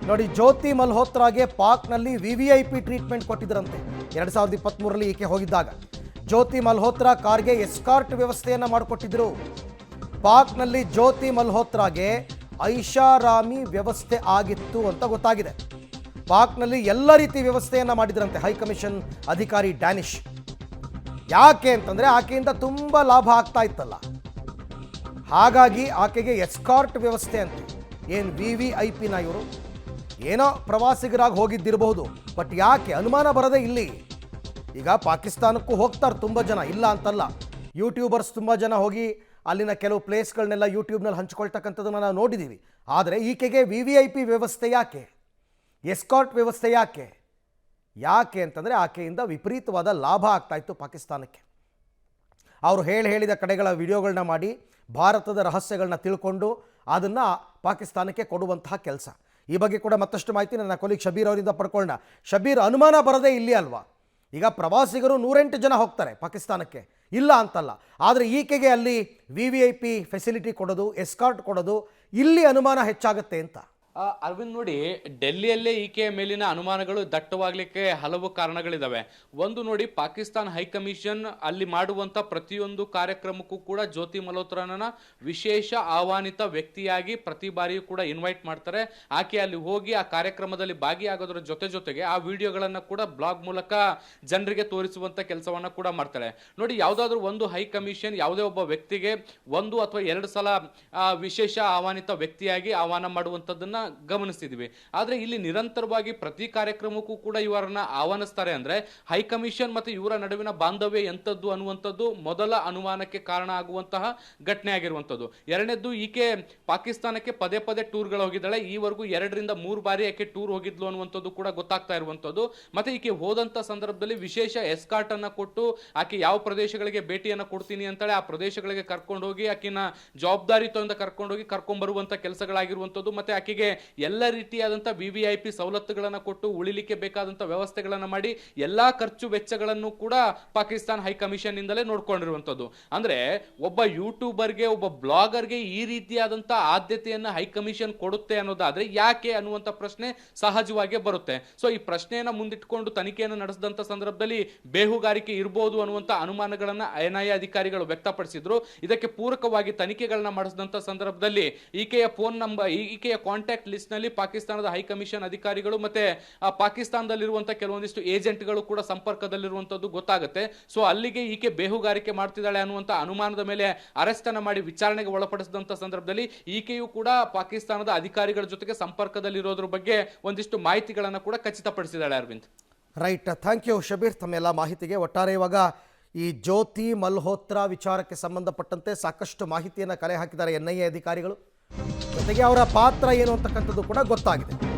ನೋಡಿ, ಜ್ಯೋತಿ ಮಲ್ಹೋತ್ರಾಗೆ ಪಾಕ್ನಲ್ಲಿ VVIP treatment ಕೊಟ್ಟಿದ್ದರಂತೆ. 2023ರಲ್ಲಿ ಈಕೆ ಹೋಗಿದ್ದಾಗ ಜ್ಯೋತಿ ಮಲ್ಹೋತ್ರಾ ಕಾರ್ಗೆ ಎಸ್ಕಾರ್ಟ್ ವ್ಯವಸ್ಥೆಯನ್ನು ಮಾಡಿಕೊಟ್ಟಿದ್ರು. ಪಾಕ್ನಲ್ಲಿ ಜ್ಯೋತಿ ಮಲ್ಹೋತ್ರಾಗೆ ಐಷಾರಾಮಿ ವ್ಯವಸ್ಥೆ ಆಗಿತ್ತು ಅಂತ ಗೊತ್ತಾಗಿದೆ. ಪಾಕ್ನಲ್ಲಿ ಎಲ್ಲ ರೀತಿ ವ್ಯವಸ್ಥೆಯನ್ನು ಮಾಡಿದ್ರಂತೆ ಹೈಕಮಿಷನ್ ಅಧಿಕಾರಿ ಡ್ಯಾನಿಶ್. ಯಾಕೆ ಅಂತಂದರೆ ಆಕೆಯಿಂದ ತುಂಬ ಲಾಭ ಆಗ್ತಾ ಇತ್ತಲ್ಲ, ಹಾಗಾಗಿ ಆಕೆಗೆ ಎಸ್ಕಾರ್ಟ್ ವ್ಯವಸ್ಥೆ ಅಂತ. ಏನು VVIPನ ಇವರು? ಏನೋ ಪ್ರವಾಸಿಗರಾಗಿ ಹೋಗಿದ್ದಿರಬಹುದು, ಬಟ್ ಯಾಕೆ ಅನುಮಾನ ಬರದೇ ಇಲ್ಲಿ? ಈಗ ಪಾಕಿಸ್ತಾನಕ್ಕೂ ಹೋಗ್ತಾರೆ ತುಂಬ ಜನ, ಇಲ್ಲ ಅಂತಲ್ಲ. ಯೂಟ್ಯೂಬರ್ಸ್ ತುಂಬ ಜನ ಹೋಗಿ ಅಲ್ಲಿನ ಕೆಲವು ಪ್ಲೇಸ್ಗಳನ್ನೆಲ್ಲ ಯೂಟ್ಯೂಬ್ನಲ್ಲಿ ಹಂಚ್ಕೊಳ್ತಕ್ಕಂಥದ್ದನ್ನು ನಾವು ನೋಡಿದ್ದೀವಿ. ಆದರೆ ಈಕೆಗೆ VVIP ವ್ಯವಸ್ಥೆ ಯಾಕೆ, ಎಸ್ಕಾರ್ಟ್ ವ್ಯವಸ್ಥೆ ಯಾಕೆ ಅಂತಂದರೆ ಆಕೆಯಿಂದ ವಿಪರೀತವಾದ ಲಾಭ ಆಗ್ತಾಯಿತ್ತು ಪಾಕಿಸ್ತಾನಕ್ಕೆ. ಅವರು ಹೇಳಿದ ಕಡೆಗಳ ವಿಡಿಯೋಗಳನ್ನ ಮಾಡಿ ಭಾರತದ ರಹಸ್ಯಗಳನ್ನ ತಿಳ್ಕೊಂಡು ಅದನ್ನು ಪಾಕಿಸ್ತಾನಕ್ಕೆ ಕೊಡುವಂತಹ ಕೆಲಸ. ಈ ಬಗ್ಗೆ ಕೂಡ ಮತ್ತಷ್ಟು ಮಾಹಿತಿ ನನ್ನ ಕೊಲೀಗ್ ಶಬೀರ್ ಅವರಿಂದ ಪಡ್ಕೊಳ್ಳೋಣ. ಶಬೀರ್, ಅನುಮಾನ ಬರದೇ ಇಲ್ಲಿ ಅಲ್ವಾ? ಈಗ ಪ್ರವಾಸಿಗರು 108 ಜನ ಹೋಗ್ತಾರೆ ಪಾಕಿಸ್ತಾನಕ್ಕೆ, ಇಲ್ಲ ಅಂತಲ್ಲ. ಆದರೆ ಈಕೆಗೆ ಅಲ್ಲಿ VVIP ಫೆಸಿಲಿಟಿ ಕೊಡೋದು, ಎಸ್ಕಾರ್ಟ್ ಕೊಡೋದು, ಇಲ್ಲಿ ಅನುಮಾನ ಹೆಚ್ಚಾಗುತ್ತೆ ಅಂತ. ಅರವಿಂದ್, ನೋಡಿ, ಡೆಲ್ಲಿಯಲ್ಲೇ ಈಕೆಯ ಮೇಲಿನ ಅನುಮಾನಗಳು ದಟ್ಟವಾಗಲಿಕ್ಕೆ ಹಲವು ಕಾರಣಗಳಿದಾವೆ. ಒಂದು ನೋಡಿ, ಪಾಕಿಸ್ತಾನ ಹೈಕಮಿಷನ್ ಅಲ್ಲಿ ಮಾಡುವಂಥ ಪ್ರತಿಯೊಂದು ಕಾರ್ಯಕ್ರಮಕ್ಕೂ ಕೂಡ ಜ್ಯೋತಿ ಮಲ್ಹೋತ್ರಾನ ವಿಶೇಷ ಆಹ್ವಾನಿತ ವ್ಯಕ್ತಿಯಾಗಿ ಪ್ರತಿ ಬಾರಿಯೂ ಕೂಡ ಇನ್ವೈಟ್ ಮಾಡ್ತಾರೆ. ಆಕೆ ಅಲ್ಲಿ ಹೋಗಿ ಆ ಕಾರ್ಯಕ್ರಮದಲ್ಲಿ ಭಾಗಿಯಾಗೋದ್ರ ಜೊತೆಗೆ ಆ ವಿಡಿಯೋಗಳನ್ನು ಕೂಡ ಬ್ಲಾಗ್ ಮೂಲಕ ಜನರಿಗೆ ತೋರಿಸುವಂಥ ಕೆಲಸವನ್ನು ಕೂಡ ಮಾಡ್ತಾಳೆ. ನೋಡಿ, ಯಾವುದಾದ್ರೂ ಒಂದು ಹೈಕಮಿಷನ್ ಯಾವುದೇ ಒಬ್ಬ ವ್ಯಕ್ತಿಗೆ 1 ಅಥವಾ 2 ಸಲ ವಿಶೇಷ ಆಹ್ವಾನಿತ ವ್ಯಕ್ತಿಯಾಗಿ ಆಹ್ವಾನ ಮಾಡುವಂಥದ್ದನ್ನ ಗಮನಿಸ್ತಿದ್ವಿ. ಆದ್ರೆ ಇಲ್ಲಿ ನಿರಂತರವಾಗಿ ಪ್ರತಿ ಕಾರ್ಯಕ್ರಮಕ್ಕೂ ಕೂಡ ಇವರನ್ನ ಆಹ್ವಾನಿಸ್ತಾರೆ. ಅಂದ್ರೆ ಹೈಕಮಿಷನ್ ಮತ್ತೆ ಇವರ ನಡುವಿನ ಬಾಂಧವ್ಯ ಎಂಥದ್ದು ಅನ್ನುವಂಥದ್ದು ಮೊದಲ ಅನುಮಾನಕ್ಕೆ ಕಾರಣ ಆಗುವಂತಹ ಘಟನೆ ಆಗಿರುವಂಥದ್ದು. ಎರಡನೇದ್ದು, ಈಕೆ ಪಾಕಿಸ್ತಾನಕ್ಕೆ ಪದೇ ಟೂರ್ಗಳು ಹೋಗಿದ್ದಾಳೆ. ಈವರೆಗೂ 2 ರಿಂದ 3 ಬಾರಿ ಆಕೆ ಟೂರ್ ಹೋಗಿದ್ಲು ಅನ್ನುವಂಥದ್ದು ಕೂಡ ಗೊತ್ತಾಗ್ತಾ ಇರುವಂಥದ್ದು. ಮತ್ತೆ ಈಕೆ ಹೋದಂತ ಸಂದರ್ಭದಲ್ಲಿ ವಿಶೇಷ ಎಸ್ಕಾರ್ಟ್ ಅನ್ನ ಕೊಟ್ಟು ಆಕೆ ಯಾವ ಪ್ರದೇಶಗಳಿಗೆ ಭೇಟಿಯನ್ನ ಕೊಡ್ತೀನಿ ಅಂತಾಳೆ ಆ ಪ್ರದೇಶಗಳಿಗೆ ಕರ್ಕೊಂಡು ಹೋಗಿ ಆಕಿನ ಜವಾಬ್ದಾರಿತದಿಂದ ಕರ್ಕೊಂಡು ಬರುವಂತ ಕೆಲಸಗಳಾಗಿರುವಂಥದ್ದು. ಮತ್ತೆ ಆಕೆಗೆ ಎಲ್ಲ ರೀತಿಯಾದಂಥ VVIP ಸವಲತ್ತುಗಳನ್ನು ಕೊಟ್ಟು ಉಳಿಲಿಕ್ಕೆ ಬೇಕಾದಂಥ ವ್ಯವಸ್ಥೆಗಳನ್ನು ಮಾಡಿ ಎಲ್ಲಾ ಖರ್ಚು ವೆಚ್ಚಗಳನ್ನು ಕೂಡ ಪಾಕಿಸ್ತಾನ ಹೈಕಮಿಷನ್ ಇಂದಲೇ ನೋಡ್ಕೊಂಡಿರುವಂಥದ್ದು. ಅಂದ್ರೆ ಒಬ್ಬ ಯೂಟ್ಯೂಬರ್ಗೆ, ಒಬ್ಬ ಬ್ಲಾಗರ್ಗೆ ಈ ರೀತಿಯಾದಂಥ ಆದ್ಯತೆಯನ್ನು ಹೈಕಮಿಷನ್ ಕೊಡುತ್ತೆ ಅನ್ನೋದಾದ್ರೆ ಯಾಕೆ ಅನ್ನುವಂಥ ಪ್ರಶ್ನೆ ಸಹಜವಾಗಿ ಬರುತ್ತೆ. ಸೊ ಈ ಪ್ರಶ್ನೆಯನ್ನ ಮುಂದಿಟ್ಕೊಂಡು ತನಿಖೆಯನ್ನು ನಡೆಸಿದಂಥ ಸಂದರ್ಭದಲ್ಲಿ ಬೇಹುಗಾರಿಕೆ ಇರಬಹುದು ಅನ್ನುವಂಥ ಅನುಮಾನಗಳನ್ನ NIA ಅಧಿಕಾರಿಗಳು ವ್ಯಕ್ತಪಡಿಸಿದ್ರು. ಇದಕ್ಕೆ ಪೂರಕವಾಗಿ ತನಿಖೆಗಳನ್ನ ಮಾಡಿಸಿದಂಥ ಸಂದರ್ಭದಲ್ಲಿ ಈಕೆಯ ಫೋನ್ ನಂಬರ್, ಈಕೆಯ ಕಾಂಟ್ಯಾಕ್ಟ್ ಲಿಸ್ಟ್ ನಲ್ಲಿ ಪಾಕಿಸ್ತಾನದ ಹೈಕಮಿಷನ್ ಅಧಿಕಾರಿಗಳು ಮತ್ತೆ ಪಾಕಿಸ್ತಾನದಲ್ಲಿರುವಂತಹ ಕೆಲವೊಂದಿಷ್ಟು ಏಜೆಂಟ್ಗಳು ಕೂಡ ಸಂಪರ್ಕದಲ್ಲಿರುವಂತದ್ದು ಗೊತ್ತಾಗುತ್ತೆ. ಸೊ ಅಲ್ಲಿಗೆ ಈಕೆ ಬೇಹುಗಾರಿಕೆ ಮಾಡ್ತಿದ್ದಾಳೆ ಅನ್ನುವಂತ ಅನುಮಾನದ ಮೇಲೆ ಅರೆಸ್ಟ್ ಅನ್ನ ಮಾಡಿ ವಿಚಾರಣೆಗೆ ಒಳಪಡಿಸಿದಂತ ಸಂದರ್ಭದಲ್ಲಿ ಈಕೆಯು ಕೂಡ ಪಾಕಿಸ್ತಾನದ ಅಧಿಕಾರಿಗಳ ಜೊತೆಗೆ ಸಂಪರ್ಕದಲ್ಲಿರೋದ್ರ ಬಗ್ಗೆ ಒಂದಿಷ್ಟು ಮಾಹಿತಿಗಳನ್ನು ಕೂಡ ಖಚಿತಪಡಿಸಿದ್ದಾಳೆ. Arvind, right, thank you Shabbir ತಮ್ಮೆಲ್ಲ ಮಾಹಿತಿಗೆ. ಒಟ್ಟಾರೆ ಇವಾಗ ಈ ಜ್ಯೋತಿ ಮಲ್ಹೋತ್ರಾ ವಿಚಾರಕ್ಕೆ ಸಂಬಂಧಪಟ್ಟಂತೆ ಸಾಕಷ್ಟು ಮಾಹಿತಿಯನ್ನು ಕಲೆ ಹಾಕಿದ್ದಾರೆ NIA ಅಧಿಕಾರಿಗಳು. ಜೊತೆಗೆ ಅವರ ಪಾತ್ರ ಏನು ಅಂತಕ್ಕಂಥದ್ದು ಕೂಡ ಗೊತ್ತಾಗಿದೆ.